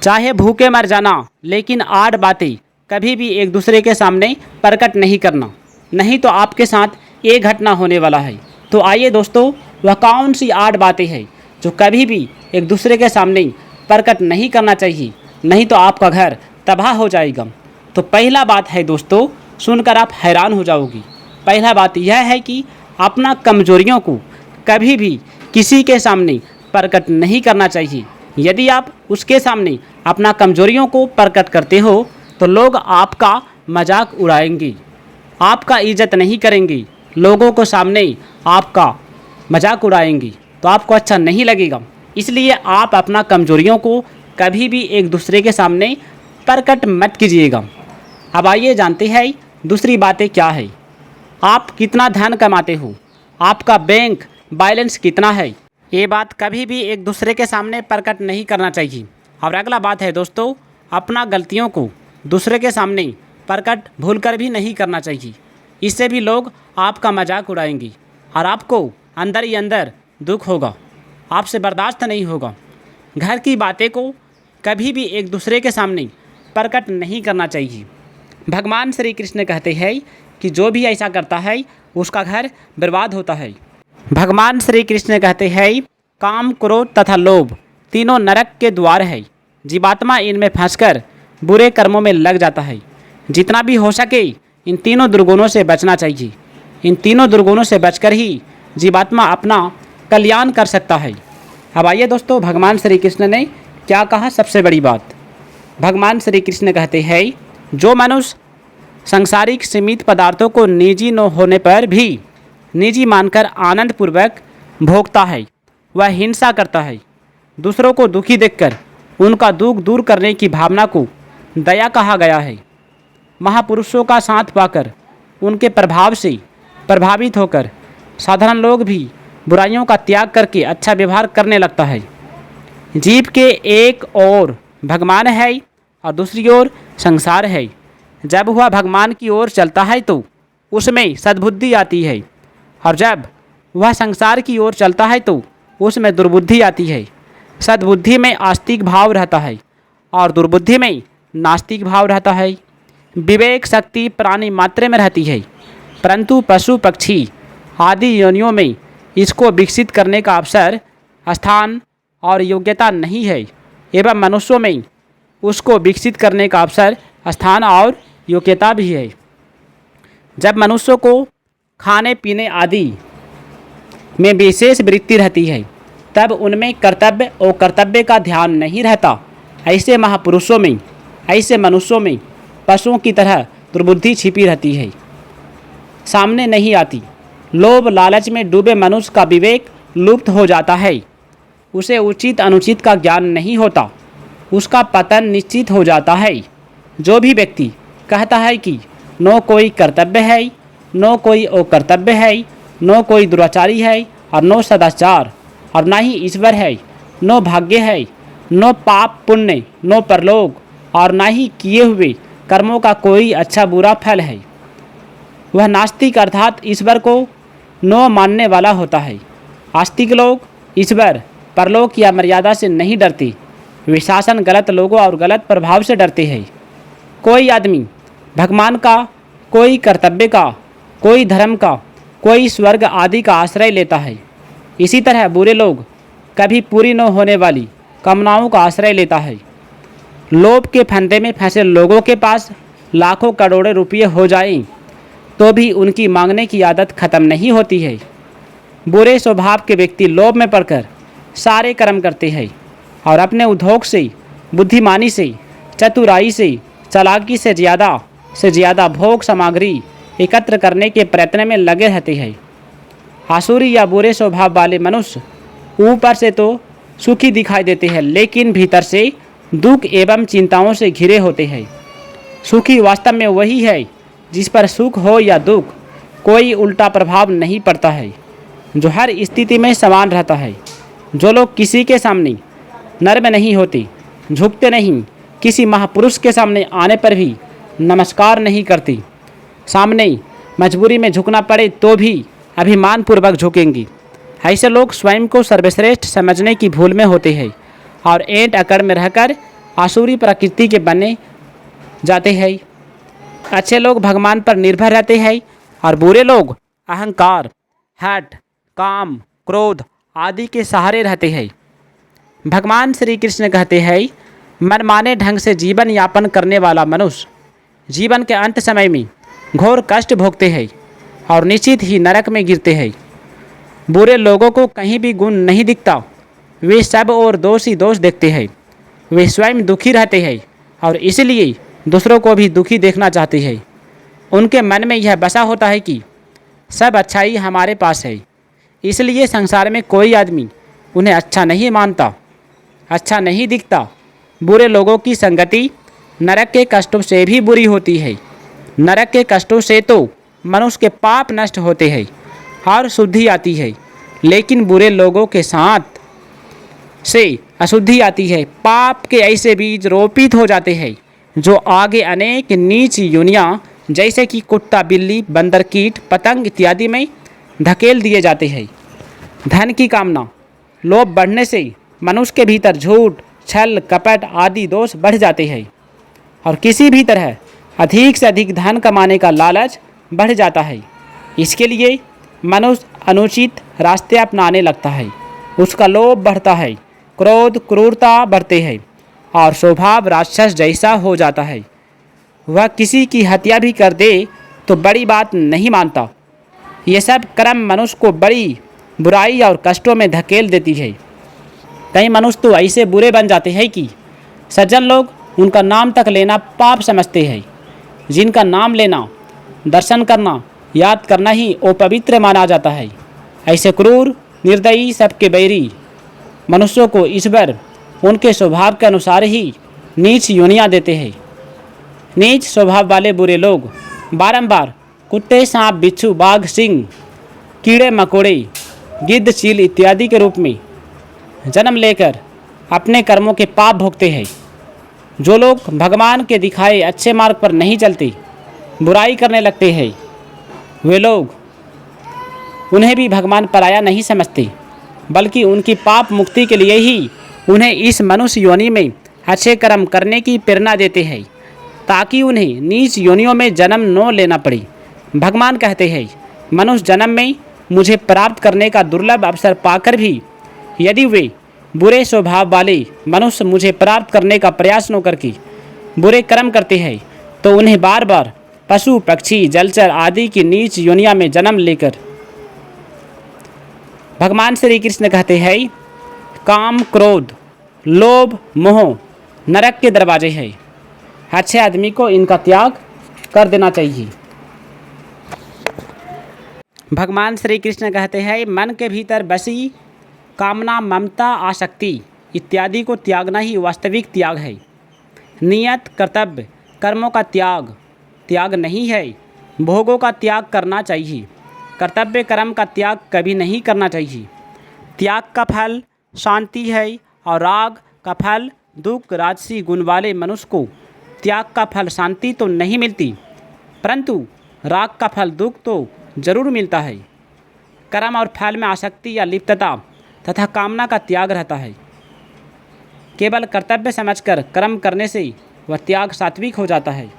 चाहे भूखे मर जाना, लेकिन 8 बातें कभी भी एक दूसरे के सामने प्रकट नहीं करना, नहीं तो आपके साथ ये घटना होने वाला है। तो आइए दोस्तों, वह कौन सी 8 बातें हैं जो कभी भी एक दूसरे के सामने प्रकट नहीं करना चाहिए, नहीं तो आपका घर तबाह हो जाएगा। तो पहला बात है दोस्तों, सुनकर आप हैरान हो जाओगी। पहला बात यह है कि अपना कमजोरियों को कभी भी किसी के सामने प्रकट नहीं करना चाहिए। यदि आप उसके सामने अपना कमजोरियों को प्रकट करते हो तो लोग आपका मजाक उड़ाएंगे, आपका इज्जत नहीं करेंगे, लोगों को सामने आपका मजाक उड़ाएंगे, तो आपको अच्छा नहीं लगेगा। इसलिए आप अपना कमजोरियों को कभी भी एक दूसरे के सामने प्रकट मत कीजिएगा। अब आइए जानते हैं दूसरी बातें क्या है। आप कितना धन कमाते हो, आपका बैंक बैलेंस कितना है, ये बात कभी भी एक दूसरे के सामने प्रकट नहीं करना चाहिए। और अगला बात है दोस्तों, अपना गलतियों को दूसरे के सामने प्रकट भूलकर भी नहीं करना चाहिए। इससे भी लोग आपका मजाक उड़ाएंगे और आपको अंदर ही अंदर दुख होगा, आपसे बर्दाश्त नहीं होगा। घर की बातें को कभी भी एक दूसरे के सामने प्रकट नहीं करना चाहिए। भगवान श्री कृष्ण कहते हैं कि जो भी ऐसा करता है उसका घर बर्बाद होता है। भगवान श्री कृष्ण कहते हैं, काम, क्रोध तथा लोभ तीनों नरक के द्वार है। जीवात्मा इनमें फंसकर बुरे कर्मों में लग जाता है। जितना भी हो सके इन तीनों दुर्गुणों से बचना चाहिए। इन तीनों दुर्गुणों से बचकर ही जीवात्मा अपना कल्याण कर सकता है। अब आइए दोस्तों, भगवान श्री कृष्ण ने क्या कहा सबसे बड़ी बात। भगवान श्री कृष्ण कहते हैं, जो मनुष्य सांसारिक सीमित पदार्थों को निजी न होने पर भी निजी मानकर आनंद पूर्वक भोगता है, वह हिंसा करता है। दूसरों को दुखी देखकर उनका दुख दूर करने की भावना को दया कहा गया है। महापुरुषों का साथ पाकर उनके प्रभाव से प्रभावित होकर साधारण लोग भी बुराइयों का त्याग करके अच्छा व्यवहार करने लगता है। जीव के एक ओर भगवान है और दूसरी ओर संसार है। जब वह भगवान की ओर चलता है तो उसमें सद्बुद्धि आती है, और जब वह संसार की ओर चलता है तो उसमें दुर्बुद्धि आती है। सद्बुद्धि में आस्तिक भाव रहता है और दुर्बुद्धि में नास्तिक भाव रहता है। विवेक शक्ति प्राणी मात्र में रहती है, परंतु पशु पक्षी आदि योनियों में इसको विकसित करने का अवसर, स्थान और योग्यता नहीं है, एवं मनुष्यों में उसको विकसित करने का अवसर, स्थान और योग्यता भी है। जब मनुष्यों को खाने पीने आदि में विशेष वृत्ति रहती है, तब उनमें कर्तव्य और कर्तव्य का ध्यान नहीं रहता। ऐसे महापुरुषों में, ऐसे मनुष्यों में पशुओं की तरह दुर्बुद्धि छिपी रहती है, सामने नहीं आती। लोभ लालच में डूबे मनुष्य का विवेक लुप्त हो जाता है। उसे उचित अनुचित का ज्ञान नहीं होता, उसका पतन निश्चित हो जाता है। जो भी व्यक्ति कहता है कि नो कोई कर्तव्य है, नो कोई अकर्तव्य है, नो कोई दुराचारी है और नो सदाचार, और ना ही ईश्वर है, नो भाग्य है, नो पाप पुण्य, नो परलोक, और ना ही किए हुए कर्मों का कोई अच्छा बुरा फल है, वह नास्तिक अर्थात ईश्वर को नो मानने वाला होता है। आस्तिक लोग ईश्वर, परलोक या मर्यादा से नहीं डरते, वे शासन, गलत लोगों और गलत प्रभाव से डरते हैं। कोई आदमी भगवान का, कोई कर्तव्य का, कोई धर्म का, कोई स्वर्ग आदि का आश्रय लेता है। इसी तरह बुरे लोग कभी पूरी न होने वाली कामनाओं का आश्रय लेता है। लोभ के फंदे में फंसे लोगों के पास लाखों करोड़ों रुपये हो जाएं तो भी उनकी मांगने की आदत खत्म नहीं होती है। बुरे स्वभाव के व्यक्ति लोभ में पड़कर सारे कर्म करते हैं और अपने उद्योग से, बुद्धिमानी से, चतुराई से, चालाकी से ज़्यादा भोग सामग्री एकत्र करने के प्रयत्न में लगे रहते हैं। आसुरी या बुरे स्वभाव वाले मनुष्य ऊपर से तो सुखी दिखाई देते हैं, लेकिन भीतर से दुख एवं चिंताओं से घिरे होते हैं। सुखी वास्तव में वही है जिस पर सुख हो या दुख कोई उल्टा प्रभाव नहीं पड़ता है, जो हर स्थिति में समान रहता है। जो लोग किसी के सामने नर्म नहीं होते, झुकते नहीं, किसी महापुरुष के सामने आने पर भी नमस्कार नहीं करते, सामने मजबूरी में झुकना पड़े तो भी अभिमानपूर्वक झुकेंगी, ऐसे लोग स्वयं को सर्वश्रेष्ठ समझने की भूल में होते हैं और ऐंठ अकड़ में रहकर आसुरी प्रकृति के बने जाते हैं। अच्छे लोग भगवान पर निर्भर रहते हैं और बुरे लोग अहंकार, हठ, काम, क्रोध आदि के सहारे रहते हैं। भगवान श्री कृष्ण कहते हैं, मनमाने ढंग से जीवन यापन करने वाला मनुष्य जीवन के अंत समय में घोर कष्ट भोगते हैं और निश्चित ही नरक में गिरते हैं। बुरे लोगों को कहीं भी गुण नहीं दिखता, वे सब और दोष ही दोष देखते हैं। वे स्वयं दुखी रहते हैं और इसलिए दूसरों को भी दुखी देखना चाहते हैं। उनके मन में यह बसा होता है कि सब अच्छाई हमारे पास है, इसलिए संसार में कोई आदमी उन्हें अच्छा नहीं मानता, अच्छा नहीं दिखता। बुरे लोगों की संगति नरक के कष्टों से भी बुरी होती है। नरक के कष्टों से तो मनुष्य के पाप नष्ट होते हैं और शुद्धि आती है, लेकिन बुरे लोगों के साथ से अशुद्धि आती है। पाप के ऐसे बीज रोपित हो जाते हैं जो आगे अनेक नीच योनियाँ जैसे कि कुत्ता, बिल्ली, बंदर, कीट, पतंग इत्यादि में धकेल दिए जाते हैं। धन की कामना, लोभ बढ़ने से मनुष्य के भीतर झूठ, छल, कपट आदि दोष बढ़ जाते हैं और किसी भी तरह अधिक से अधिक धन कमाने का लालच बढ़ जाता है। इसके लिए मनुष्य अनुचित रास्ते अपनाने लगता है, उसका लोभ बढ़ता है, क्रोध, क्रूरता बढ़ते हैं और स्वभाव राक्षस जैसा हो जाता है। वह किसी की हत्या भी कर दे तो बड़ी बात नहीं मानता। ये सब कर्म मनुष्य को बड़ी बुराई और कष्टों में धकेल देती है। कई मनुष्य तो ऐसे बुरे बन जाते हैं कि सज्जन लोग उनका नाम तक लेना पाप समझते हैं। जिनका नाम लेना, दर्शन करना, याद करना ही अपवित्र माना जाता है। ऐसे क्रूर, निर्दयी, सबके बैरी मनुष्यों को ईश्वर उनके स्वभाव के अनुसार ही नीच योनियाँ देते हैं। नीच स्वभाव वाले बुरे लोग बारंबार कुत्ते, सांप, बिच्छू, बाघ, सिंह, कीड़े मकोड़े, गिद्ध, चील इत्यादि के रूप में जन्म लेकर अपने कर्मों के पाप भोगते हैं। जो लोग भगवान के दिखाए अच्छे मार्ग पर नहीं चलते, बुराई करने लगते हैं, वे लोग उन्हें भी भगवान पराया नहीं समझते, बल्कि उनकी पाप मुक्ति के लिए ही उन्हें इस मनुष्य योनि में अच्छे कर्म करने की प्रेरणा देते हैं, ताकि उन्हें नीच योनियों में जन्म न लेना पड़े। भगवान कहते हैं, मनुष्य जन्म में मुझे प्राप्त करने का दुर्लभ अवसर पाकर भी यदि वे बुरे स्वभाव वाले मनुष्य मुझे प्राप्त करने का प्रयास न करके बुरे कर्म करते हैं, तो उन्हें बार बार पशु, पक्षी, जलचर आदि की नीच योनिया में जन्म लेकर भगवान श्री कृष्ण कहते हैं, काम, क्रोध, लोभ, मोह नरक के दरवाजे हैं। अच्छे आदमी को इनका त्याग कर देना चाहिए। भगवान श्री कृष्ण कहते हैं, मन के भीतर बसी कामना, ममता, आसक्ति इत्यादि को त्यागना ही वास्तविक त्याग है। नियत, कर्तव्य, कर्मों का त्याग नहीं है। भोगों का त्याग करना चाहिए, कर्तव्य कर्म का त्याग कभी नहीं करना चाहिए। त्याग का फल शांति है और राग का फल दुख। राजसी गुण वाले मनुष्य को त्याग का फल शांति तो नहीं मिलती, परंतु राग का फल दुख तो जरूर मिलता है। कर्म और फल में आसक्ति या लिप्तता तथा कामना का त्याग रहता है। केवल कर्तव्य समझकर कर्म करने से वह त्याग सात्विक हो जाता है।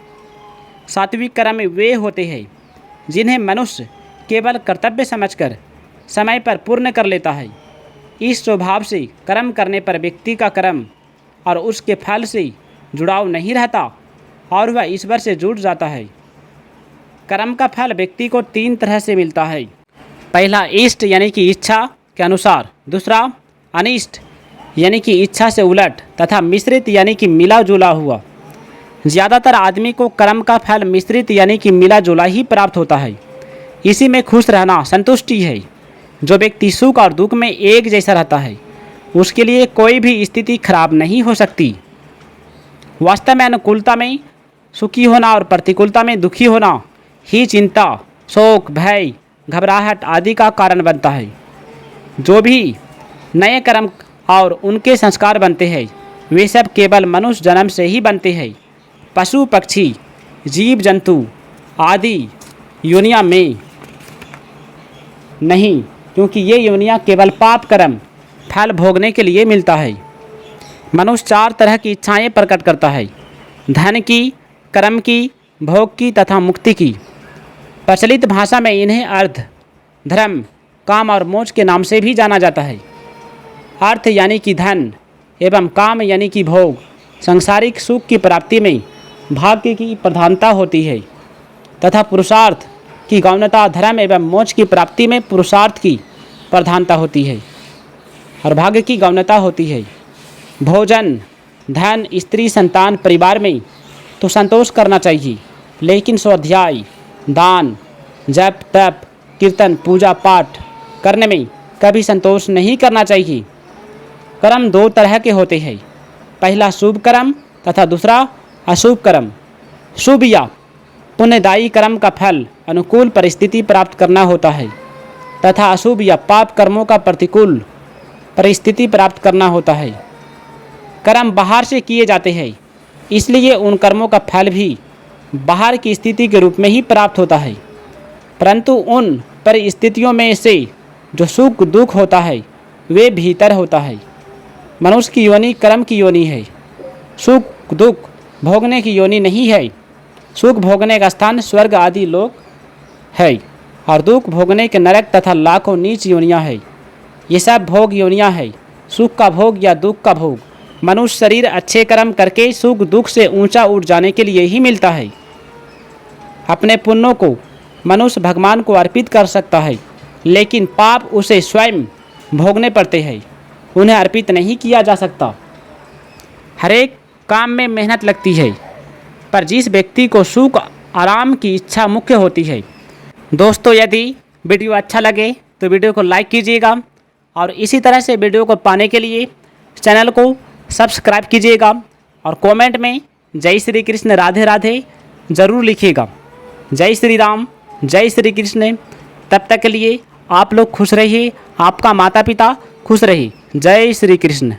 सात्विक कर्म वे होते हैं जिन्हें मनुष्य केवल कर्तव्य समझकर समय पर पूर्ण कर लेता है। इस स्वभाव से कर्म करने पर व्यक्ति का कर्म और उसके फल से जुड़ाव नहीं रहता और वह ईश्वर से जुड़ जाता है। कर्म का फल व्यक्ति को 3 तरह से मिलता है। पहला इष्ट यानी कि इच्छा के अनुसार, दूसरा अनिष्ट यानी कि इच्छा से उलट, तथा मिश्रित यानी कि मिला जुला हुआ। ज़्यादातर आदमी को कर्म का फल मिश्रित यानी कि मिला जुला ही प्राप्त होता है। इसी में खुश रहना संतुष्टि है। जो व्यक्ति सुख और दुख में एक जैसा रहता है, उसके लिए कोई भी स्थिति खराब नहीं हो सकती। वास्तव में अनुकूलता में सुखी होना और प्रतिकूलता में दुखी होना ही चिंता, शोक, भय, घबराहट आदि का कारण बनता है। जो भी नए कर्म और उनके संस्कार बनते हैं, वे सब केवल मनुष्य जन्म से ही बनते हैं। पशु, पक्षी, जीव जंतु आदि योनियां में नहीं, क्योंकि ये योनियां केवल पाप कर्म फल भोगने के लिए मिलता है। मनुष्य 4 तरह की इच्छाएं प्रकट करता है, धन की, कर्म की, भोग की तथा मुक्ति की। प्रचलित भाषा में इन्हें अर्थ, धर्म, काम और मोक्ष के नाम से भी जाना जाता है। अर्थ यानी कि धन एवं काम यानी कि भोग, सांसारिक सुख की प्राप्ति में भाग्य की प्रधानता होती है तथा पुरुषार्थ की गौणता धर्म एवं मोक्ष की प्राप्ति में पुरुषार्थ की प्रधानता होती है और भाग्य की गौणता होती है। भोजन, धन, स्त्री, संतान, परिवार में तो संतोष करना चाहिए, लेकिन स्वाध्याय, दान, जप, तप, कीर्तन, पूजा पाठ करने में कभी संतोष नहीं करना चाहिए। कर्म 2 तरह के होते हैं, पहला शुभ कर्म तथा दूसरा अशुभ कर्म। शुभ या पुण्यदायी कर्म का फल अनुकूल परिस्थिति प्राप्त करना होता है तथा अशुभ या पाप कर्मों का प्रतिकूल परिस्थिति प्राप्त करना होता है। कर्म बाहर से किए जाते हैं, इसलिए उन कर्मों का फल भी बाहर की स्थिति के रूप में ही प्राप्त होता है, परंतु उन परिस्थितियों में से जो सुख दुख होता है वे भीतर होता है। मनुष्य की योनि कर्म की योनि है, सुख दुख भोगने की योनि नहीं है। सुख भोगने का स्थान स्वर्ग आदि लोक है और दुख भोगने के नरक तथा लाखों नीच योनियाँ है। ये सब भोग योनियाँ है, सुख का भोग या दुख का भोग। मनुष्य शरीर अच्छे कर्म करके सुख दुख से ऊंचा उठ जाने के लिए ही मिलता है। अपने पुण्यों को मनुष्य भगवान को अर्पित कर सकता है, लेकिन पाप उसे स्वयं भोगने पड़ते हैं, उन्हें अर्पित नहीं किया जा सकता। हर एक काम में मेहनत लगती है, पर जिस व्यक्ति को सुख आराम की इच्छा मुख्य होती है। दोस्तों, यदि वीडियो अच्छा लगे तो वीडियो को लाइक कीजिएगा और इसी तरह से वीडियो को पाने के लिए चैनल को सब्सक्राइब कीजिएगा और कमेंट में जय श्री कृष्ण राधे राधे ज़रूर लिखिएगा। जय श्री राम, जय श्री कृष्ण। तब तक के लिए आप लोग खुश रहिए, आपका माता पिता खुश रहे। जय श्री कृष्ण।